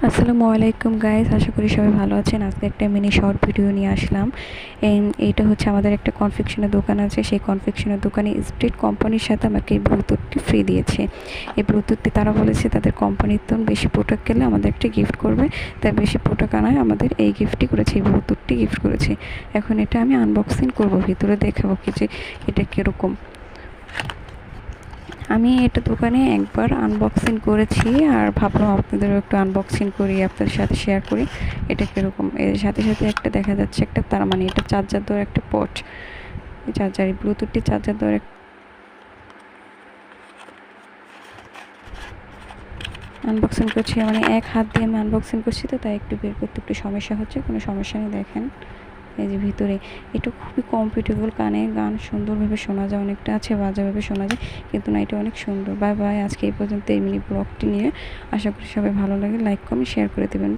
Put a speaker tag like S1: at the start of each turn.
S1: আসসালামু আলাইকুম গাইস, আশা করি সবাই ভালো আছেন। আজকে একটা মিনি শর্ট ভিডিও নিয়ে আসলাম। এইটা হচ্ছে আমাদের একটা কনফেকশনের দোকান আছে। সেই কনফেকশনের দোকানে স্প্রিট কোম্পানির সাথে আমাকে এই ব্লুটুথটি ফ্রি দিয়েছে। এই ব্লুটুথটি তারা বলেছে তাদের কোম্পানির তো বেশি প্রোডাক্ট গেলে আমাদের একটা গিফট করবে, তাই বেশি প্রোডাক্ট আনায় আমাদের এই গিফটটি করেছে, এই ব্লুটুথটি গিফট করেছে। এখন এটা আমি আনবক্সিং করব, ভিতরে দেখাবো কি যে এটা কীরকম। আমি এটা দোকানে একবার আনবক্সিং করেছি, আর ভাবলাম আপনাদেরও একটু আনবক্সিং করি, আপনাদের সাথে শেয়ার করি এটা কীরকম। এর সাথে সাথে একটা দেখা যাচ্ছে একটা, তার মানে এটা চার্জার দেওয়ার একটা পোর্ট, চার্জার, ব্লুটুথটি চার্জার দেওয়ার আনবক্সিং করছি, মানে এক হাত দিয়ে আমি আনবক্সিং করছি, তো তাই একটু বের করতে একটু সমস্যা হচ্ছে। কোনো সমস্যা নেই, দেখেন এই যে ভিতরে এটা খুবই কমফোর্টেবল, কানে গান সুন্দরভাবে শোনা যায়, অনেকটা আছে বাজাভাবে শোনা যায়, কিন্তু না এটা অনেক সুন্দর। বাই বাই, আজকে এই পর্যন্ত এই মিনি ব্লগটি নিয়ে। আশা করি সবাই ভালো লাগে, লাইক কমেন্ট শেয়ার করে দেবেন।